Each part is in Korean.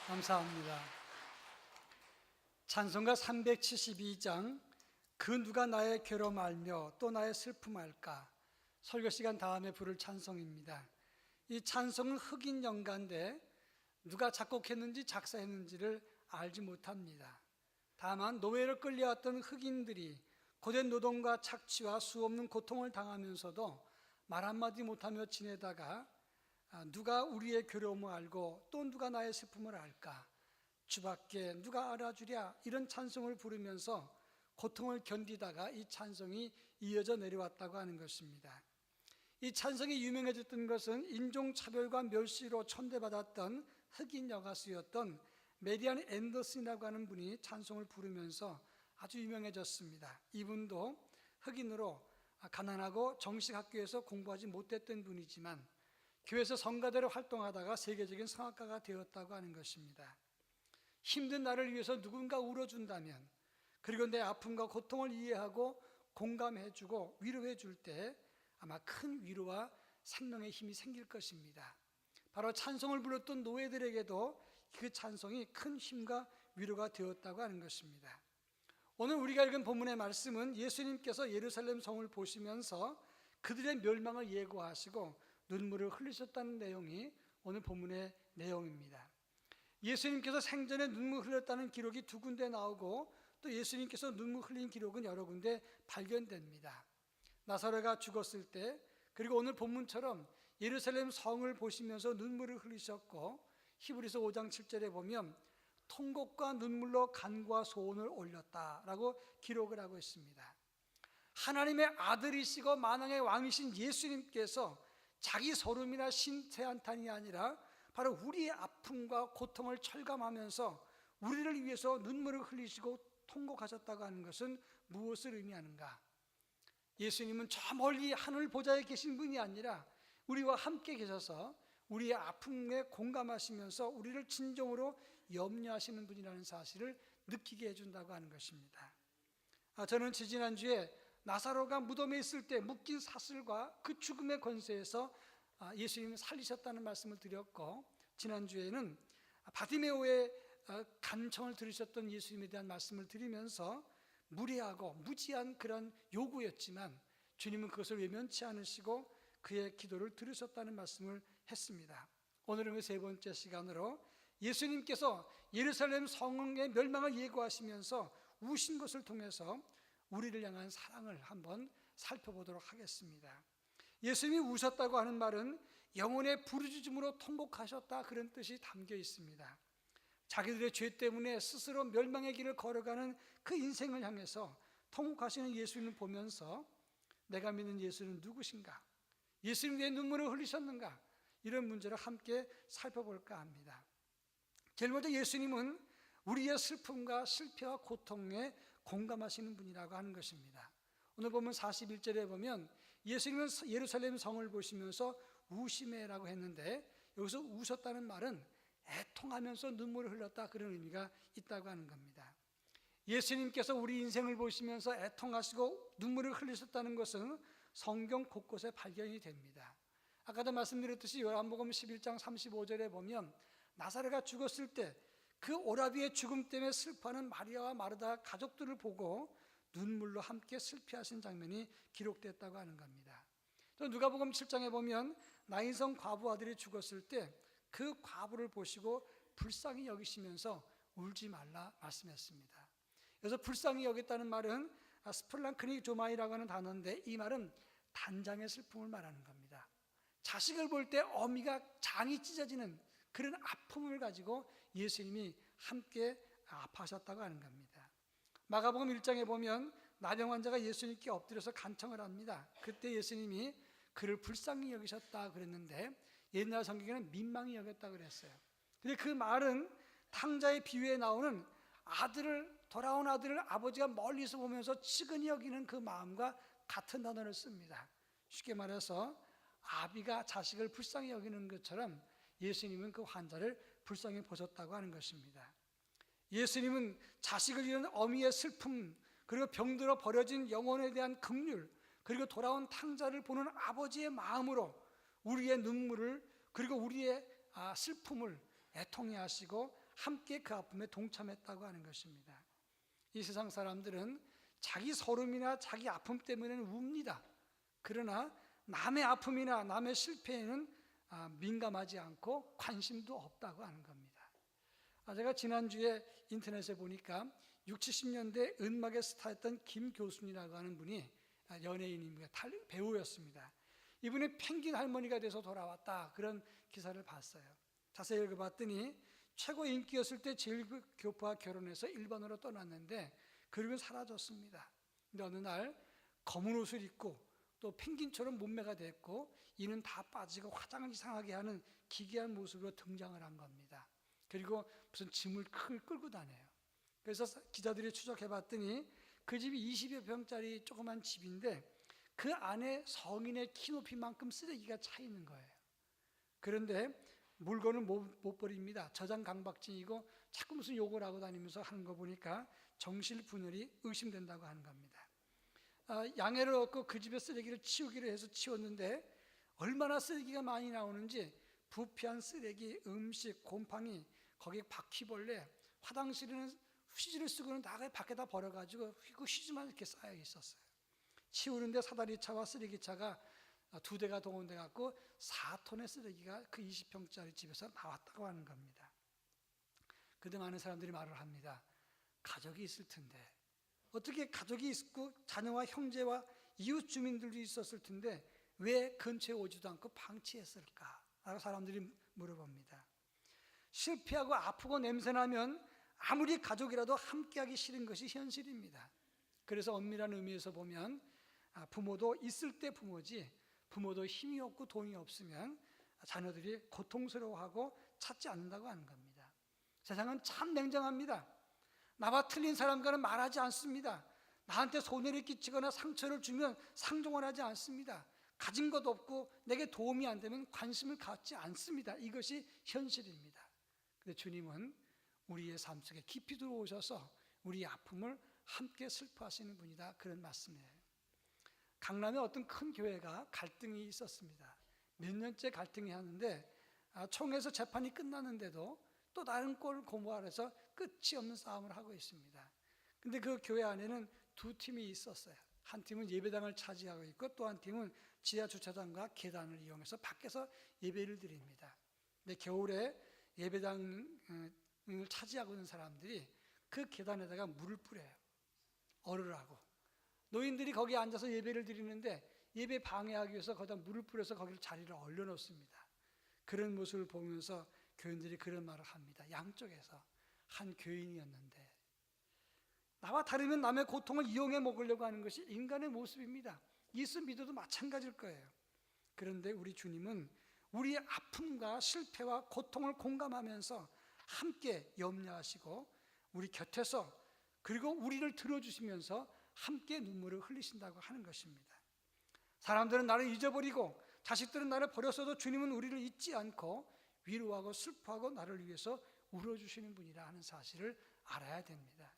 감사합니다. 찬송가 372장 그 누가 나의 괴로움 알며 또 나의 슬픔 알까, 설교 시간 다음에 부를 찬송입니다. 이 찬송은 흑인 연가인데 누가 작곡했는지 작사했는지를 알지 못합니다. 다만 노예로 끌려왔던 흑인들이 고된 노동과 착취와 수없는 고통을 당하면서도 말 한마디 못하며 지내다가 누가 우리의 괴로움을 알고 또 누가 나의 슬픔을 알까, 주밖에 누가 알아주랴, 이런 찬송을 부르면서 고통을 견디다가 이 찬송이 이어져 내려왔다고 하는 것입니다. 이 찬송이 유명해졌던 것은 인종차별과 멸시로 천대받았던 흑인 여가수였던 메리안 앤더슨이라고 하는 분이 찬송을 부르면서 아주 유명해졌습니다. 이분도 흑인으로 가난하고 정식 학교에서 공부하지 못했던 분이지만 교회에서 성가대로 활동하다가 세계적인 성악가가 되었다고 하는 것입니다. 힘든 나를 위해서 누군가 울어준다면, 그리고 내 아픔과 고통을 이해하고 공감해주고 위로해줄 때 아마 큰 위로와 생명의 힘이 생길 것입니다. 바로 찬송을 불렀던 노예들에게도 그 찬송이 큰 힘과 위로가 되었다고 하는 것입니다. 오늘 우리가 읽은 본문의 말씀은 예수님께서 예루살렘 성을 보시면서 그들의 멸망을 예고하시고 눈물을 흘리셨다는 내용이 오늘 본문의 내용입니다. 예수님께서 생전에 눈물 흘렸다는 기록이 두 군데 나오고 또 예수님께서 눈물 흘린 기록은 여러 군데 발견됩니다. 나사로가 죽었을 때, 그리고 오늘 본문처럼 예루살렘 성을 보시면서 눈물을 흘리셨고, 히브리서 5장 7절에 보면 통곡과 눈물로 간구와 소원을 올렸다라고 기록을 하고 있습니다. 하나님의 아들이시고 만왕의 왕이신 예수님께서 자기 소름이나 신태한탄이 아니라 바로 우리의 아픔과 고통을 철감하면서 우리를 위해서 눈물을 흘리시고 통곡하셨다고 하는 것은 무엇을 의미하는가? 예수님은 저 멀리 하늘 보좌에 계신 분이 아니라 우리와 함께 계셔서 우리의 아픔에 공감하시면서 우리를 진정으로 염려하시는 분이라는 사실을 느끼게 해준다고 하는 것입니다. 저는 지지난주에 나사로가 무덤에 있을 때 묶인 사슬과 그 죽음의 권세에서 예수님을 살리셨다는 말씀을 드렸고, 지난주에는 바디메오의 간청을 들으셨던 예수님에 대한 말씀을 드리면서 무례하고 무지한 그런 요구였지만 주님은 그것을 외면치 않으시고 그의 기도를 들으셨다는 말씀을 했습니다. 오늘은 그 세 번째 시간으로 예수님께서 예루살렘 성의 멸망을 예고하시면서 우신 것을 통해서 우리를 향한 사랑을 한번 살펴보도록 하겠습니다. 예수님이 우셨다고 하는 말은 영혼의 부르짖음으로 통곡하셨다, 그런 뜻이 담겨 있습니다. 자기들의 죄 때문에 스스로 멸망의 길을 걸어가는 그 인생을 향해서 통곡하시는 예수님을 보면서 내가 믿는 예수는 누구신가? 예수님 왜 눈물을 흘리셨는가? 이런 문제를 함께 살펴볼까 합니다. 제일 먼저 예수님은 우리의 슬픔과 실패와 고통에 공감하시는 분이라고 하는 것입니다. 오늘 보면 41절에 보면 예수님은 예루살렘 성을 보시면서 우시매라고 했는데, 여기서 우셨다는 말은 애통하면서 눈물을 흘렸다, 그런 의미가 있다고 하는 겁니다. 예수님께서 우리 인생을 보시면서 애통하시고 눈물을 흘리셨다는 것은 성경 곳곳에 발견이 됩니다. 아까도 말씀드렸듯이 요한복음 11장 35절에 보면 나사로가 죽었을 때 그 오라비의 죽음 때문에 슬퍼하는 마리아와 마르다 가족들을 보고 눈물로 함께 슬피하신 장면이 기록됐다고 하는 겁니다. 또 누가복음 7장에 보면 나인성 과부 아들이 죽었을 때 그 과부를 보시고 불쌍히 여기시면서 울지 말라 말씀했습니다. 그래서 불쌍히 여겼다는 말은 스플랑크니 조마이라고 하는 단어인데, 이 말은 단장의 슬픔을 말하는 겁니다. 자식을 볼 때 어미가 장이 찢어지는 그런 아픔을 가지고 예수님이 함께 아파하셨다고 하는 겁니다. 마가복음 1장에 보면 나병 환자가 예수님께 엎드려서 간청을 합니다. 그때 예수님이 그를 불쌍히 여기셨다 그랬는데, 옛날 성경에는 민망히 여겼다 그랬어요. 근데 그 말은 탕자의 비유에 나오는 돌아온 아들을 아버지가 멀리서 보면서 측은히 여기는 그 마음과 같은 단어를 씁니다. 쉽게 말해서 아비가 자식을 불쌍히 여기는 것처럼 예수님은 그 환자를 불쌍히 보셨다고 하는 것입니다. 예수님은 자식을 잃은 어미의 슬픔, 그리고 병들어 버려진 영혼에 대한 긍휼, 그리고 돌아온 탕자를 보는 아버지의 마음으로 우리의 눈물을, 그리고 우리의 슬픔을 애통해 하시고 함께 그 아픔에 동참했다고 하는 것입니다. 이 세상 사람들은 자기 서름이나 자기 아픔 때문에는 웁니다. 그러나 남의 아픔이나 남의 실패에는 민감하지 않고 관심도 없다고 하는 겁니다. 제가 지난주에 인터넷에 보니까 60, 70년대 음악의 스타였던 김 교순이라고 하는 분이 연예인입니다. 배우였습니다. 이분이 펭귄 할머니가 돼서 돌아왔다, 그런 기사를 봤어요. 자세히 읽어봤더니 최고 인기였을 때 제일 교포와 결혼해서 일본으로 떠났는데 그리고 사라졌습니다. 근데 어느 날 검은 옷을 입고 또 펭귄처럼 몸매가 됐고 이는 다 빠지고 화장을 이상하게 하는 기괴한 모습으로 등장을 한 겁니다. 그리고 무슨 짐을 끌고 다녀요. 그래서 기자들이 추적해봤더니 그 집이 20여 평짜리 조그만 집인데 그 안에 성인의 키 높이만큼 쓰레기가 차 있는 거예요. 그런데 물건을 못 버립니다. 저장 강박증이고 자꾸 무슨 욕을 하고 다니면서 하는 거 보니까 정신분열이 의심된다고 하는 겁니다. 양해를 얻고 그 집의 쓰레기를 치우기로 해서 치웠는데 얼마나 쓰레기가 많이 나오는지 부패한 쓰레기, 음식, 곰팡이, 거기 바퀴벌레, 화장실에는 휴지를 쓰고는 다 밖에다 버려가지고 그 휴지만 이렇게 쌓여 있었어요. 치우는데 사다리차와 쓰레기차가 2대가 동원돼 갖고 4톤의 쓰레기가 그 20평짜리 집에서 나왔다고 하는 겁니다. 그때 많은 사람들이 말을 합니다. 가족이 있을 텐데 어떻게 가족이 있고 자녀와 형제와 이웃 주민들도 있었을 텐데 왜 근처에 오지도 않고 방치했을까? 라고 사람들이 물어봅니다. 실패하고 아프고 냄새나면 아무리 가족이라도 함께하기 싫은 것이 현실입니다. 그래서 엄밀한 의미에서 보면 부모도 있을 때 부모지, 부모도 힘이 없고 돈이 없으면 자녀들이 고통스러워하고 찾지 않는다고 하는 겁니다. 세상은 참 냉정합니다. 나와 틀린 사람과는 말하지 않습니다. 나한테 손해를 끼치거나 상처를 주면 상종을 하지 않습니다. 가진 것 없고 내게 도움이 안 되면 관심을 갖지 않습니다. 이것이 현실입니다. 근데 주님은 우리의 삶 속에 깊이 들어오셔서 우리의 아픔을 함께 슬퍼하시는 분이다, 그런 말씀이에요. 강남에 어떤 큰 교회가 갈등이 있었습니다. 몇 년째 갈등이 하는데 총회에서 재판이 끝났는데도 또 다른 꼴 고무하면서 끝이 없는 싸움을 하고 있습니다. 근데 그 교회 안에는 두 팀이 있었어요. 한 팀은 예배당을 차지하고 있고 또 한 팀은 지하 주차장과 계단을 이용해서 밖에서 예배를 드립니다. 근데 겨울에 예배당을 차지하고 있는 사람들이 그 계단에다가 물을 뿌려요. 얼으라고. 노인들이 거기에 앉아서 예배를 드리는데 예배 방해하기 위해서 거기다 물을 뿌려서 거기를 자리를 얼려놓습니다. 그런 모습을 보면서 교인들이 그런 말을 합니다. 양쪽에서 한 교인이었는데 나와 다르면 남의 고통을 이용해 먹으려고 하는 것이 인간의 모습입니다. 예수 믿어도 마찬가지일 거예요. 그런데 우리 주님은 우리의 아픔과 실패와 고통을 공감하면서 함께 염려하시고 우리 곁에서 그리고 우리를 들어주시면서 함께 눈물을 흘리신다고 하는 것입니다. 사람들은 나를 잊어버리고 자식들은 나를 버렸어도 주님은 우리를 잊지 않고 위로하고 슬퍼하고 나를 위해서 울어주시는 분이라 하는 사실을 알아야 됩니다.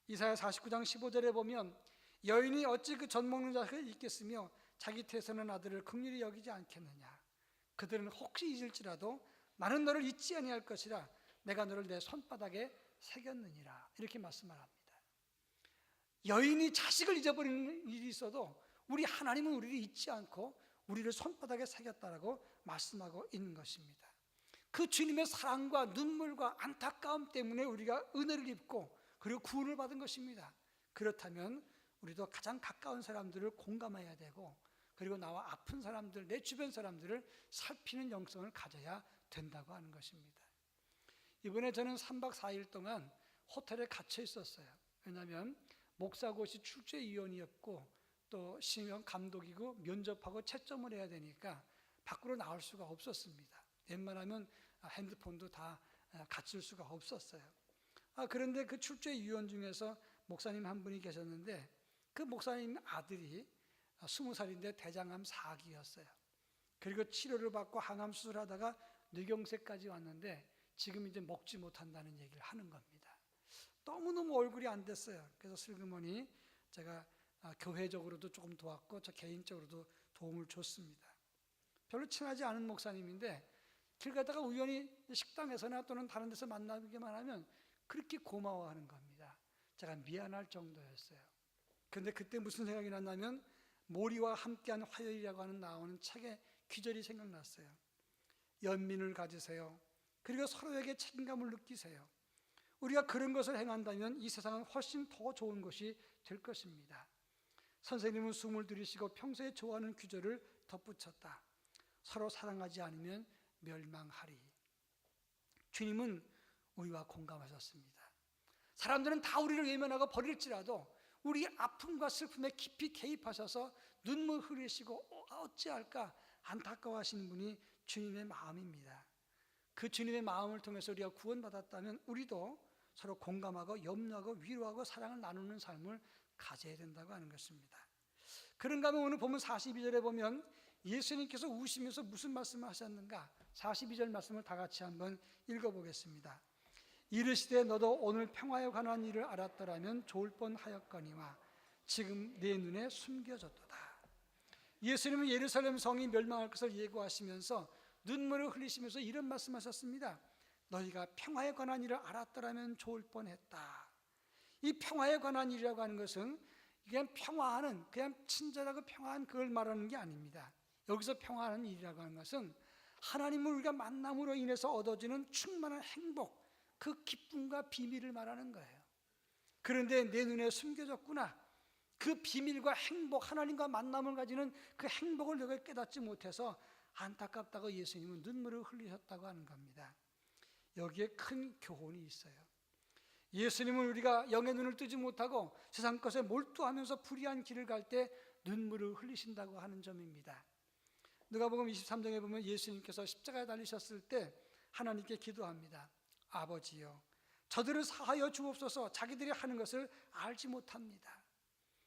이사야 49장 15절에 보면 여인이 어찌 그 젖 먹는 자식을 잊겠으며 자기 태서는 아들을 긍휼히 여기지 않겠느냐. 그들은 혹시 잊을지라도 나는 너를 잊지 아니할 것이라 내가 너를 내 손바닥에 새겼느니라. 이렇게 말씀을 합니다. 여인이 자식을 잊어버리는 일이 있어도 우리 하나님은 우리를 잊지 않고 우리를 손바닥에 새겼다라고 말씀하고 있는 것입니다. 그 주님의 사랑과 눈물과 안타까움 때문에 우리가 은혜를 입고 그리고 구원을 받은 것입니다. 그렇다면 우리도 가장 가까운 사람들을 공감해야 되고 그리고 나와 아픈 사람들, 내 주변 사람들을 살피는 영성을 가져야 된다고 하는 것입니다. 이번에 저는 3박 4일 동안 호텔에 갇혀 있었어요. 왜냐하면 목사고시 출제위원이었고 또 시험 감독이고 면접하고 채점을 해야 되니까 밖으로 나올 수가 없었습니다. 웬만하면 핸드폰도 다 갖출 수가 없었어요. 그런데 그 출제위원 중에서 목사님 한 분이 계셨는데 그 목사님 아들이 20살인데 대장암 4기였어요. 그리고 치료를 받고 항암 수술하다가 뇌경색까지 왔는데 지금 이제 먹지 못한다는 얘기를 하는 겁니다. 너무너무 얼굴이 안 됐어요. 그래서 슬그머니 제가 교회적으로도 조금 도왔고 저 개인적으로도 도움을 줬습니다. 별로 친하지 않은 목사님인데 길 가다가 우연히 식당에서나 또는 다른 데서 만나기만 하면 그렇게 고마워하는 겁니다. 제가 미안할 정도였어요. 그런데 그때 무슨 생각이 났냐면 모리와 함께한 화요일이라고 하는 나오는 책의 귀절이 생각났어요. 연민을 가지세요. 그리고 서로에게 책임감을 느끼세요. 우리가 그런 것을 행한다면 이 세상은 훨씬 더 좋은 것이 될 것입니다. 선생님은 숨을 들이쉬고 평소에 좋아하는 귀절을 덧붙였다. 서로 사랑하지 않으면 멸망하리. 주님은 우리와 공감하셨습니다. 사람들은 다 우리를 외면하고 버릴지라도 우리 아픔과 슬픔에 깊이 개입하셔서 눈물 흘리시고 어찌할까 안타까워하시는 분이 주님의 마음입니다. 그 주님의 마음을 통해서 우리가 구원받았다면 우리도 서로 공감하고 염려하고 위로하고 사랑을 나누는 삶을 가져야 된다고 하는 것입니다. 그런가 하면 오늘 보면 42절에 보면 예수님께서 우시면서 무슨 말씀을 하셨는가? 42절 말씀을 다 같이 한번 읽어보겠습니다. 이르시되 너도 오늘 평화에 관한 일을 알았더라면 좋을 뻔하였거니와 지금 내 눈에 숨겨졌도다. 예수님은 예루살렘 성이 멸망할 것을 예고하시면서 눈물을 흘리시면서 이런 말씀하셨습니다. 너희가 평화에 관한 일을 알았더라면 좋을 뻔했다. 이 평화에 관한 일이라고 하는 것은 그냥 평화하는, 그냥 친절하고 평화한 그걸 말하는 게 아닙니다. 여기서 평화하는 일이라고 하는 것은 하나님을 우리가 만남으로 인해서 얻어지는 충만한 행복, 그 기쁨과 비밀을 말하는 거예요. 그런데 내 눈에 숨겨졌구나. 그 비밀과 행복, 하나님과 만남을 가지는 그 행복을 내가 깨닫지 못해서 안타깝다고 예수님은 눈물을 흘리셨다고 하는 겁니다. 여기에 큰 교훈이 있어요. 예수님은 우리가 영의 눈을 뜨지 못하고 세상 것에 몰두하면서 불의한 길을 갈 때 눈물을 흘리신다고 하는 점입니다. 누가복음 23장에 보면 예수님께서 십자가에 달리셨을 때 하나님께 기도합니다. 아버지여, 저들을 사하여 주옵소서. 자기들이 하는 것을 알지 못합니다.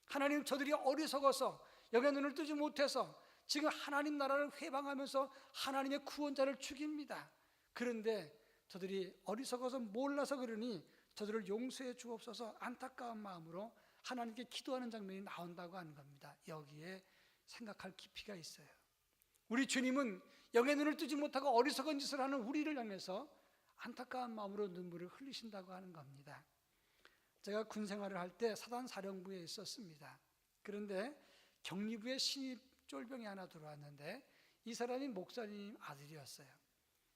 하나님, 저들이 어리석어서 영의 눈을 뜨지 못해서 지금 하나님 나라를 회방하면서 하나님의 구원자를 죽입니다. 그런데 저들이 어리석어서 몰라서 그러니 저들을 용서해 주옵소서. 안타까운 마음으로 하나님께 기도하는 장면이 나온다고 하는 겁니다. 여기에 생각할 깊이가 있어요. 우리 주님은 영의 눈을 뜨지 못하고 어리석은 짓을 하는 우리를 향해서 안타까운 마음으로 눈물을 흘리신다고 하는 겁니다. 제가 군 생활을 할 때 사단 사령부에 있었습니다. 그런데 격리부에 신입 쫄병이 하나 들어왔는데 이 사람이 목사님 아들이었어요.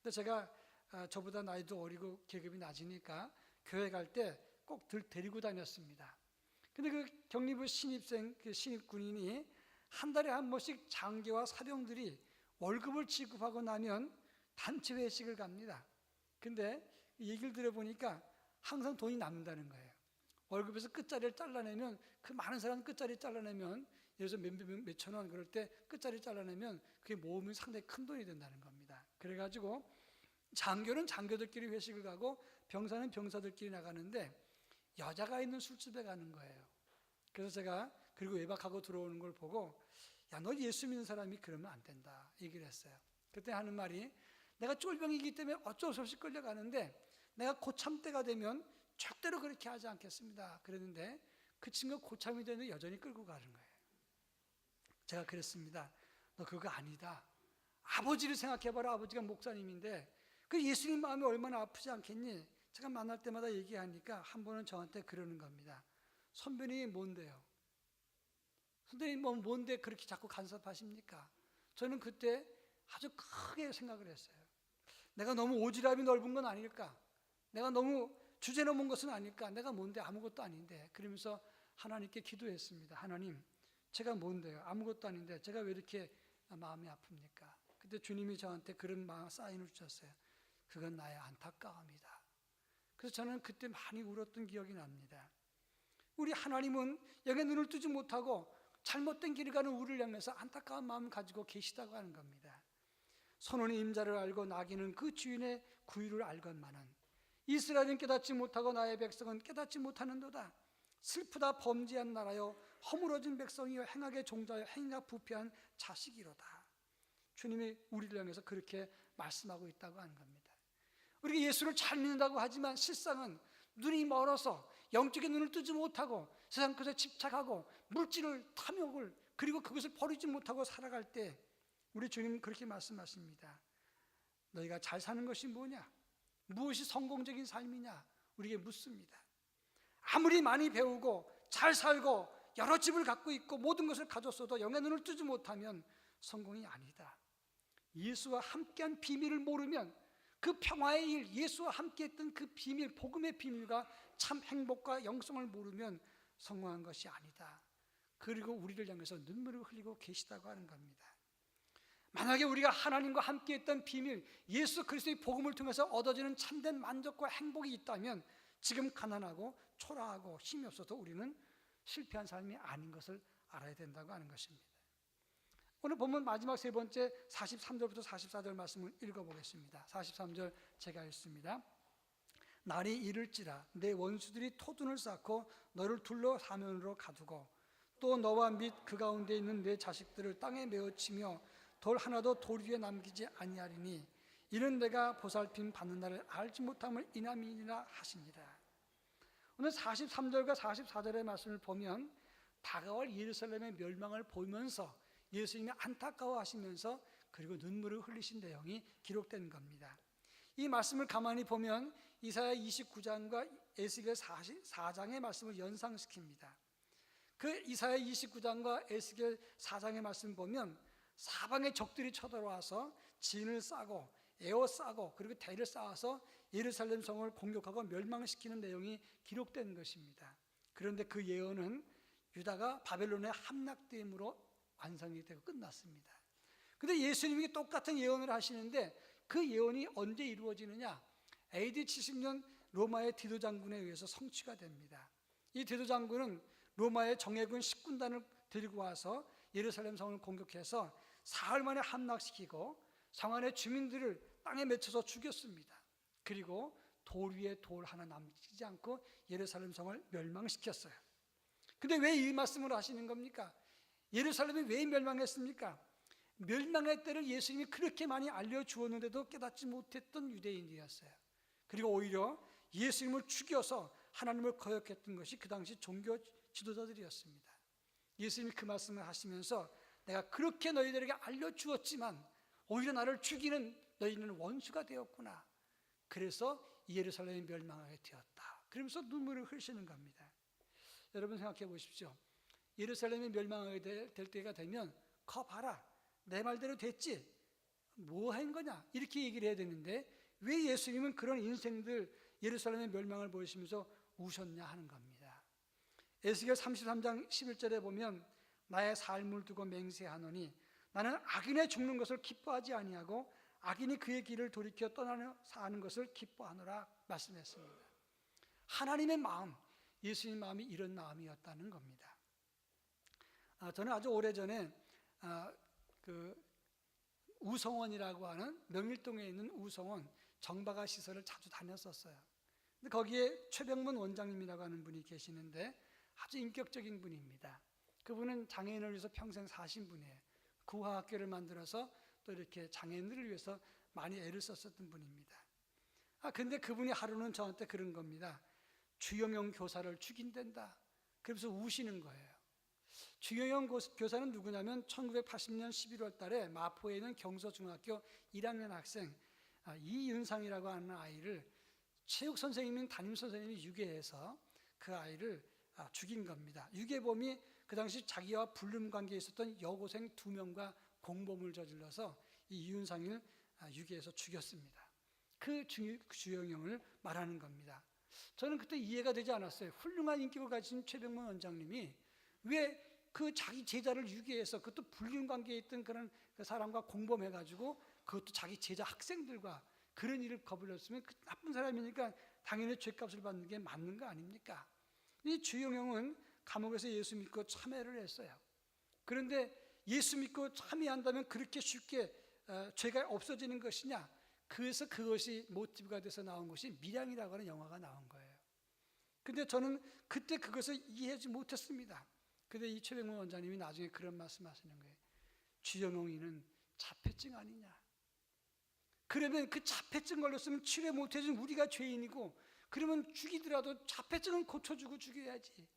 근데 제가 저보다 나이도 어리고 계급이 낮으니까 교회 갈 때 꼭 데리고 다녔습니다. 근데 그 격리부 신입생, 그 신입 군인이 한 달에 한 번씩 장교와 사병들이 월급을 지급하고 나면 단체 회식을 갑니다. 근데 얘기를 들어보니까 항상 돈이 남는다는 거예요. 월급에서 끝자리를 잘라내면, 그 많은 사람 끝자리 잘라내면, 예를 들어서 몇천 원 그럴 때 끝자리 잘라내면 그게 모으면 상당히 큰 돈이 된다는 겁니다. 그래가지고 장교는 장교들끼리 회식을 가고 병사는 병사들끼리 나가는데 여자가 있는 술집에 가는 거예요. 그래서 제가 그리고 외박하고 들어오는 걸 보고, 야, 너 예수 믿는 사람이 그러면 안 된다 얘기를 했어요. 그때 하는 말이, 내가 쫄병이기 때문에 어쩔 수 없이 끌려가는데 내가 고참 때가 되면 절대로 그렇게 하지 않겠습니다. 그랬는데 그 친구가 고참이 되는데 여전히 끌고 가는 거예요. 제가 그랬습니다. 너 그거 아니다. 아버지를 생각해봐라. 아버지가 목사님인데 그 예수님 마음이 얼마나 아프지 않겠니? 제가 만날 때마다 얘기하니까 한 번은 저한테 그러는 겁니다. 선배님이 뭔데요? 선생님 뭔데 그렇게 자꾸 간섭하십니까? 저는 그때 아주 크게 생각을 했어요. 내가 너무 오지랖이 넓은 건 아닐까? 내가 너무 주제넘은 것은 아닐까? 내가 뭔데? 아무것도 아닌데. 그러면서 하나님께 기도했습니다. 하나님, 제가 뭔데요? 아무것도 아닌데 제가 왜 이렇게 마음이 아픕니까? 그때 주님이 저한테 그런 사인을 주셨어요. 그건 나의 안타까움이다. 그래서 저는 그때 많이 울었던 기억이 납니다. 우리 하나님은 영의 눈을 뜨지 못하고 잘못된 길을 가는 우리를 향해서 안타까운 마음을 가지고 계시다고 하는 겁니다. 선원이 임자를 알고 나귀는 그 주인의 구유를 알건만은 이스라엘은 깨닫지 못하고 나의 백성은 깨닫지 못하는도다. 슬프다 범죄한 나라여, 허물어진 백성이여, 행악의 종자여, 행위가 부패한 자식이로다. 주님이 우리를 향해서 그렇게 말씀하고 있다고 하는 겁니다. 우리가 예수를 잘 믿는다고 하지만 실상은 눈이 멀어서 영적인 눈을 뜨지 못하고 세상 것에 집착하고 물질을 탐욕을, 그리고 그것을 버리지 못하고 살아갈 때 우리 주님은 그렇게 말씀하십니다. 너희가 잘 사는 것이 뭐냐? 무엇이 성공적인 삶이냐? 우리에게 묻습니다. 아무리 많이 배우고 잘 살고 여러 집을 갖고 있고 모든 것을 가졌어도 영의 눈을 뜨지 못하면 성공이 아니다. 예수와 함께한 비밀을 모르면, 그 평화의 일, 예수와 함께했던 그 비밀, 복음의 비밀과 참 행복과 영성을 모르면 성공한 것이 아니다. 그리고 우리를 향해서 눈물을 흘리고 계시다고 하는 겁니다. 만약에 우리가 하나님과 함께했던 비밀, 예수 그리스도의 복음을 통해서 얻어지는 참된 만족과 행복이 있다면 지금 가난하고 초라하고 힘이 없어도 우리는 실패한 삶이 아닌 것을 알아야 된다고 하는 것입니다. 오늘 본문 마지막 세 번째 43절부터 44절 말씀을 읽어보겠습니다. 43절 제가 읽습니다. 날이 이를지라 내 원수들이 토둔을 쌓고 너를 둘러 사면으로 가두고 또 너와 및 그 가운데 있는 내 자식들을 땅에 메어치며 돌 하나도 돌 위에 남기지 아니하리니 이는 내가 보살핌 받는 날을 알지 못함을 인함이니라 하시니라. 오늘 43절과 44절의 말씀을 보면 다가올 예루살렘의 멸망을 보면서 예수님이 안타까워하시면서 그리고 눈물을 흘리신 내용이 기록된 겁니다. 이 말씀을 가만히 보면 이사야 29장과 에스겔 44장의 말씀을 연상시킵니다. 그 이사야 29장과 에스겔 4장의 말씀 보면 사방의 적들이 쳐들어와서 진을 싸고 에워싸고 그리고 대를 쌓아서 예루살렘 성을 공격하고 멸망시키는 내용이 기록된 것입니다. 그런데 그 예언은 유다가 바벨론에 함락됨으로 완성이 되고 끝났습니다. 그런데 예수님이 똑같은 예언을 하시는데 그 예언이 언제 이루어지느냐? AD 70년 로마의 디도 장군에 의해서 성취가 됩니다. 이 디도 장군은 로마의 정예군 10군단을 데리고 와서 예루살렘 성을 공격해서 사흘 만에 함락시키고 성 안의 주민들을 땅에 맺혀서 죽였습니다. 그리고 돌 위에 돌 하나 남기지 않고 예루살렘 성을 멸망시켰어요. 근데 왜 이 말씀을 하시는 겁니까? 예루살렘이 왜 멸망했습니까? 멸망의 때를 예수님이 그렇게 많이 알려주었는데도 깨닫지 못했던 유대인이었어요. 그리고 오히려 예수님을 죽여서 하나님을 거역했던 것이 그 당시 종교 지도자들이었습니다. 예수님이 그 말씀을 하시면서 내가 그렇게 너희들에게 알려주었지만 오히려 나를 죽이는 너희는 원수가 되었구나. 그래서 예루살렘이 멸망하게 되었다. 그러면서 눈물을 흘리시는 겁니다. 여러분 생각해 보십시오. 예루살렘이 멸망하게 될 때가 되면 거 봐라, 내 말대로 됐지, 뭐 한 거냐 이렇게 얘기를 해야 되는데 왜 예수님은 그런 인생들 예루살렘의 멸망을 보시면서 우셨냐 하는 겁니다. 에스겔 33장 11절에 보면 나의 삶을 두고 맹세하노니 나는 악인의 죽는 것을 기뻐하지 아니하고 악인이 그의 길을 돌이켜 떠나는 사는 것을 기뻐하노라 말씀했습니다. 하나님의 마음, 예수님 마음이 이런 마음이었다는 겁니다. 저는 아주 오래전에 그 우성원이라고 하는 명일동에 있는 우성원 정박아 시설을 자주 다녔었어요. 근데 거기에 최병문 원장님이라고 하는 분이 계시는데 아주 인격적인 분입니다. 그분은 장애인을 위해서 평생 사신 분이에요. 구화학교를 만들어서 또 이렇게 장애인들을 위해서 많이 애를 썼었던 분입니다. 근데 그분이 하루는 저한테 그런 겁니다. 주영영 교사를 죽인댄다. 그러면서 우시는 거예요. 주영영 교사는 누구냐면 1980년 11월 달에 마포에 있는 경서중학교 1학년 학생 이윤상이라고 하는 아이를 체육 선생님인 담임 선생님이 유괴해서 그 아이를 죽인 겁니다. 유괴범이 그 당시 자기와 불륜 관계에 있었던 여고생 2명과 공범을 저질러서 이 이윤상을 유괴해서 죽였습니다. 그 주영영을 말하는 겁니다. 저는 그때 이해가 되지 않았어요. 훌륭한 인격을 가진 최병문 원장님이 왜 그 자기 제자를 유괴해서 그것도 불륜 관계에 있던 그런 그 사람과 공범해가지고 그것도 자기 제자 학생들과 그런 일을 거부했으면 그 나쁜 사람이니까 당연히 죄값을 받는 게 맞는 거 아닙니까? 이 주영영은 감옥에서 예수 믿고 참회를 했어요. 그런데 예수 믿고 참회한다면 그렇게 쉽게 죄가 없어지는 것이냐? 그래서 그것이 모티브가 돼서 나온 것이 밀양이라고 하는 영화가 나온 거예요. 근데 저는 그때 그것을 이해하지 못했습니다. 근데 이 최병문 원장님이 나중에 그런 말씀하시는 거예요. 주영영이는 자폐증 아니냐? 그러면 그 자폐증 걸렸으면 치료 못해준 우리가 죄인이고 그러면 죽이더라도 자폐증은 고쳐주고 죽여야지.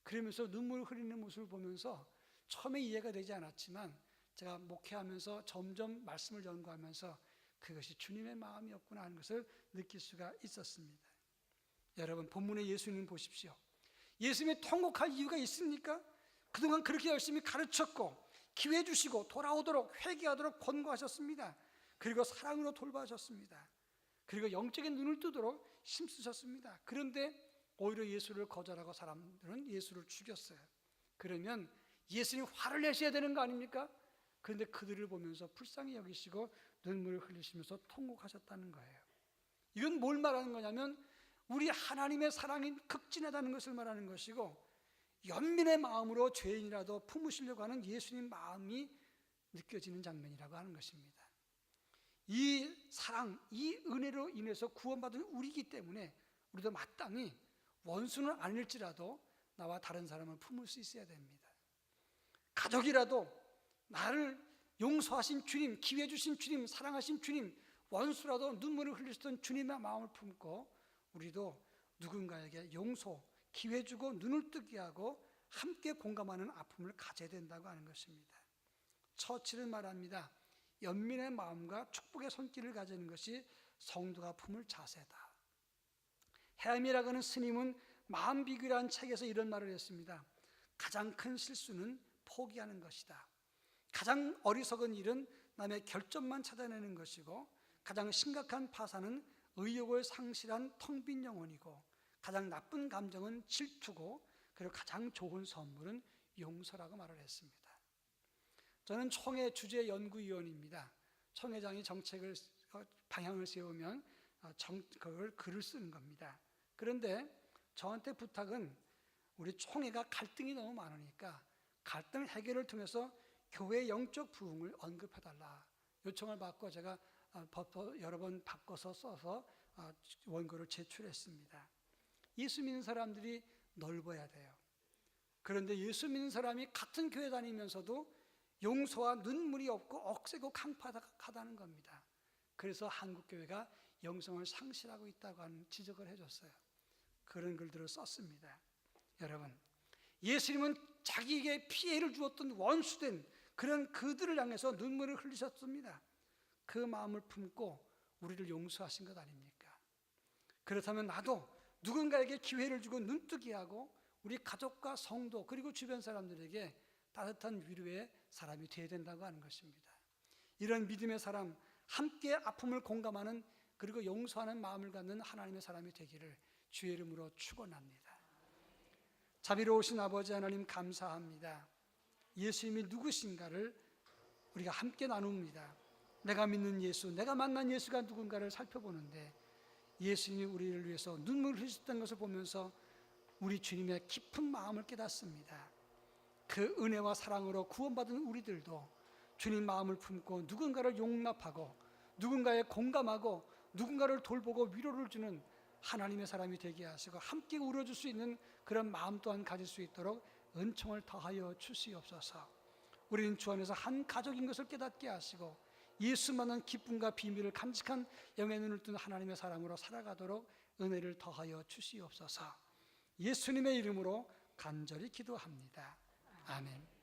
그러면서 눈물 흘리는 모습을 보면서 처음에 이해가 되지 않았지만 제가 목회하면서 점점 말씀을 연구하면서 그것이 주님의 마음이었구나 하는 것을 느낄 수가 있었습니다. 여러분, 본문의 예수님 보십시오. 예수님이 통곡할 이유가 있습니까? 그동안 그렇게 열심히 가르쳤고 기회 주시고 돌아오도록 회개하도록 권고하셨습니다. 그리고 사랑으로 돌봐주셨습니다. 그리고 영적인 눈을 뜨도록 힘쓰셨습니다. 그런데 오히려 예수를 거절하고 사람들은 예수를 죽였어요. 그러면 예수님 화를 내셔야 되는 거 아닙니까? 그런데 그들을 보면서 불쌍히 여기시고 눈물을 흘리시면서 통곡하셨다는 거예요. 이건 뭘 말하는 거냐면 우리 하나님의 사랑이 극진하다는 것을 말하는 것이고, 연민의 마음으로 죄인이라도 품으시려고 하는 예수님 마음이 느껴지는 장면이라고 하는 것입니다. 이 사랑, 이 은혜로 인해서 구원받은 우리이기 때문에 우리도 마땅히 원수는 아닐지라도 나와 다른 사람을 품을 수 있어야 됩니다. 가족이라도 나를 용서하신 주님, 기회 주신 주님, 사랑하신 주님, 원수라도 눈물을 흘리셨던 주님의 마음을 품고 우리도 누군가에게 용서, 기회 주고 눈을 뜨게 하고 함께 공감하는 아픔을 가져야 된다고 하는 것입니다. 처칠은 말합니다. 연민의 마음과 축복의 손길을 가지는 것이 성도가 품을 자세다. 헤아미라고 하는 스님은 마음비교라는 책에서 이런 말을 했습니다. 가장 큰 실수는 포기하는 것이다. 가장 어리석은 일은 남의 결점만 찾아내는 것이고, 가장 심각한 파산은 의욕을 상실한 텅 빈 영혼이고, 가장 나쁜 감정은 질투고, 그리고 가장 좋은 선물은 용서라고 말을 했습니다. 저는 총회 주재연구위원입니다. 총회장이 정책을 방향을 세우면 그걸 글을 쓰는 겁니다. 그런데 저한테 부탁은 우리 총회가 갈등이 너무 많으니까 갈등 해결을 통해서 교회 영적 부흥을 언급해달라 요청을 받고 제가 여러 번 바꿔서 써서 원고를 제출했습니다. 예수 믿는 사람들이 넓어야 돼요. 그런데 예수 믿는 사람이 같은 교회 다니면서도 용서와 눈물이 없고 억세고 강팍하다는 겁니다. 그래서 한국교회가 영성을 상실하고 있다고 하는 지적을 해줬어요. 그런 글들을 썼습니다. 여러분, 예수님은 자기에게 피해를 주었던 원수된 그런 그들을 향해서 눈물을 흘리셨습니다. 그 마음을 품고 우리를 용서하신 것 아닙니까? 그렇다면 나도 누군가에게 기회를 주고 눈뜨게 하고 우리 가족과 성도 그리고 주변 사람들에게 따뜻한 위로의 사람이 되어야 된다고 하는 것입니다. 이런 믿음의 사람, 함께 아픔을 공감하는 그리고 용서하는 마음을 갖는 하나님의 사람이 되기를 주의 이름으로 축원합니다. 자비로우신 아버지 하나님 감사합니다. 예수님이 누구신가를 우리가 함께 나눕니다. 내가 믿는 예수, 내가 만난 예수가 누군가를 살펴보는데 예수님이 우리를 위해서 눈물을 흘리셨던 것을 보면서 우리 주님의 깊은 마음을 깨닫습니다. 그 은혜와 사랑으로 구원받은 우리들도 주님 마음을 품고 누군가를 용납하고 누군가에 공감하고 누군가를 돌보고 위로를 주는 하나님의 사람이 되게 하시고 함께 울어줄 수 있는 그런 마음 또한 가질 수 있도록 은총을 더하여 주시옵소서. 우리는 주 안에서 한 가족인 것을 깨닫게 하시고 예수만한 기쁨과 비밀을 간직한 영의 눈을 뜬 하나님의 사람으로 살아가도록 은혜를 더하여 주시옵소서. 예수님의 이름으로 간절히 기도합니다. 아멘.